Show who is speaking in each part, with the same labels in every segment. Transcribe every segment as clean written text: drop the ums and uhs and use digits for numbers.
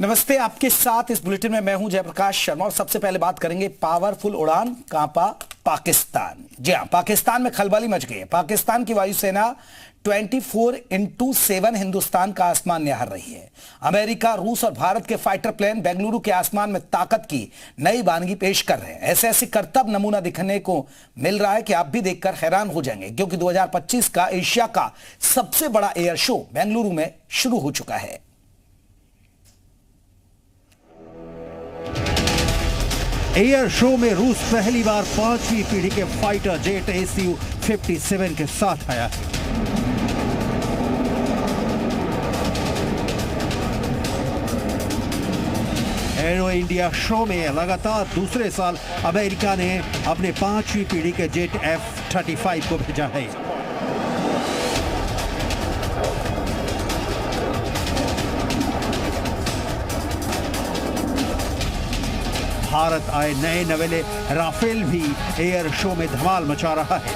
Speaker 1: नमस्ते, आपके साथ इस बुलेटिन में मैं हूं जयप्रकाश शर्मा और सबसे पहले बात करेंगे पावरफुल उड़ान, कांपा पाकिस्तान। जी हां, पाकिस्तान में खलबली मच गई है। पाकिस्तान की वायुसेना 24/7 हिंदुस्तान का आसमान निहार रही है। अमेरिका, रूस और भारत के फाइटर प्लेन बेंगलुरु के आसमान में ताकत की नई वानगी पेश कर रहे हैं। ऐसे ऐसे करतब नमूना दिखने को मिल रहा है कि आप भी देखकर हैरान हो जाएंगे, क्योंकि 2025 का एशिया का सबसे बड़ा एयर शो बेंगलुरु में शुरू हो चुका है।
Speaker 2: एयर शो में रूस पहली बार 5वीं पीढ़ी के फाइटर जेट Su-57 के साथ आया है। एरो इंडिया शो में लगातार दूसरे साल अमेरिका ने अपने 5वीं पीढ़ी के जेट F-35 को भेजा है। भारत आए नए नवेले राफेल भी एयर शो में धमाल मचा रहा है।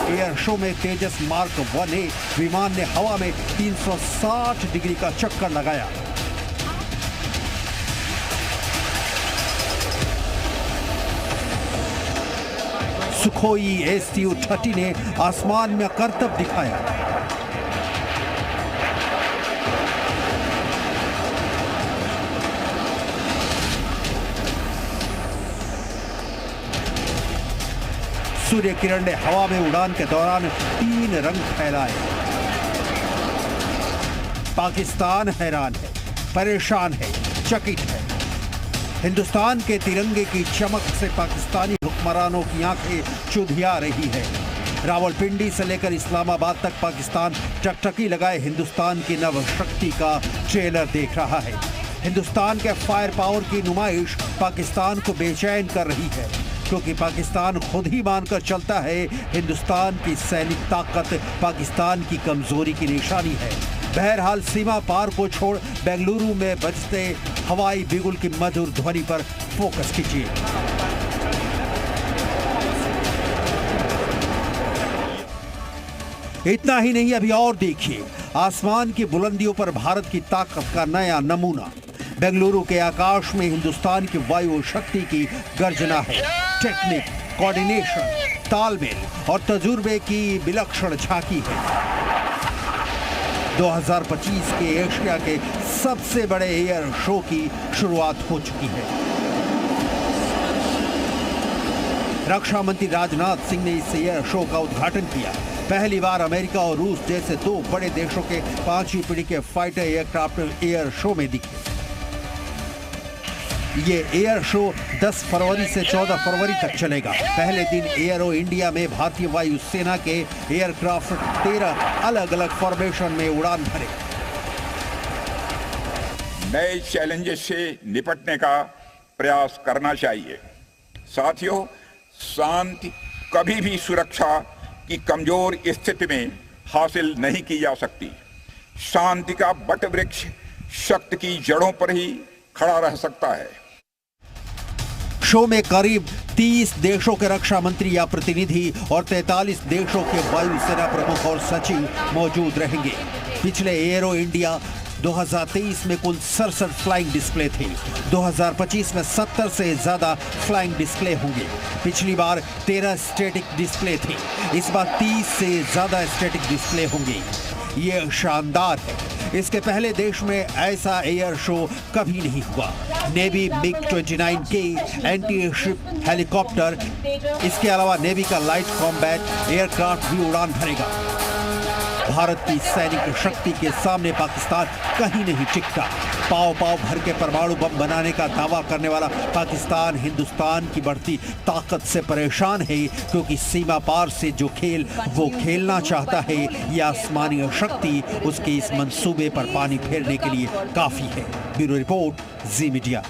Speaker 2: एयर शो में तेजस मार्क 1A विमान ने हवा में 360 डिग्री का चक्कर लगाया। सुखोई Su-30 ने आसमान में करतब दिखाया। सूर्य किरण ने हवा में उड़ान के दौरान 3 रंग फैलाए। पाकिस्तान हैरान है, परेशान है, चकित है। हिंदुस्तान के तिरंगे की चमक से पाकिस्तानी हुक्मरानों की आंखें चुधिया रही है। रावलपिंडी से लेकर इस्लामाबाद तक पाकिस्तान टकटकी लगाए हिंदुस्तान की नव शक्ति का ट्रेलर देख रहा है। हिंदुस्तान के फायर पावर की नुमाइश पाकिस्तान को बेचैन कर रही है, क्योंकि पाकिस्तान खुद ही मानकर चलता है हिंदुस्तान की सैनिक ताकत पाकिस्तान की कमजोरी की निशानी है। बहरहाल सीमा पार को छोड़ बेंगलुरु में बजते हवाई बिगुल की मधुर ध्वनि पर फोकस कीजिए। इतना ही नहीं, अभी और देखिए आसमान की बुलंदियों पर भारत की ताकत का नया नमूना। बेंगलुरु के आकाश में हिंदुस्तान की वायु शक्ति की गर्जना है। टेक्निक, कोऑर्डिनेशन, तालमेल और तजुर्बे की विलक्षण झांकी है। 2025 के एशिया के सबसे बड़े एयर शो की शुरुआत हो चुकी है। रक्षा मंत्री राजनाथ सिंह ने इस एयर शो का उद्घाटन किया। पहली बार अमेरिका और रूस जैसे 2 बड़े देशों के 5वीं पीढ़ी के फाइटर एयरक्राफ्ट एयर शो में दिखे। ये एयर शो 10 फरवरी से 14 फरवरी तक चलेगा। पहले दिन एरो इंडिया में भारतीय वायुसेना के एयरक्राफ्ट 13 अलग अलग फॉर्मेशन में उड़ान भरे।
Speaker 3: नए चैलेंजेस से निपटने का प्रयास करना चाहिए। साथियों, शांति कभी भी सुरक्षा की कमजोर स्थिति में हासिल नहीं की जा सकती। शांति का बट वृक्ष शक्ति की जड़ों पर ही खड़ा रह सकता है।
Speaker 2: शो में करीब 30 देशों के रक्षा मंत्री या प्रतिनिधि और 43 देशों के वायुसेना प्रमुख और सचिव मौजूद रहेंगे। पिछले एरो इंडिया 2023 में कुल 67 फ्लाइंग डिस्प्ले थे। 2025 में 70 से ज्यादा फ्लाइंग डिस्प्ले होंगे। पिछली बार 13 स्टैटिक डिस्प्ले थे। इस बार 30 से ज्यादा स्टैटिक डिस्प्ले होंगे। ये शानदार है। इसके पहले देश में ऐसा एयर शो कभी नहीं हुआ। Navy MiG-29K anti ship helicopter, इसके अलावा नेवी का लाइट कॉम्बैट एयरक्राफ्ट भी उड़ान भरेगा। भारत की सैनिक शक्ति के सामने पाकिस्तान कहीं नहीं टिकता। पाव पाव भर के परमाणु बम बनाने का दावा करने वाला पाकिस्तान हिंदुस्तान की बढ़ती ताकत से परेशान है, क्योंकि सीमा पार से जो खेल वो खेलना चाहता है, यह आसमानी शक्ति उसके इस मंसूबे पर पानी फेरने के लिए काफी है। ब्यूरो रिपोर्ट, जी मीडिया।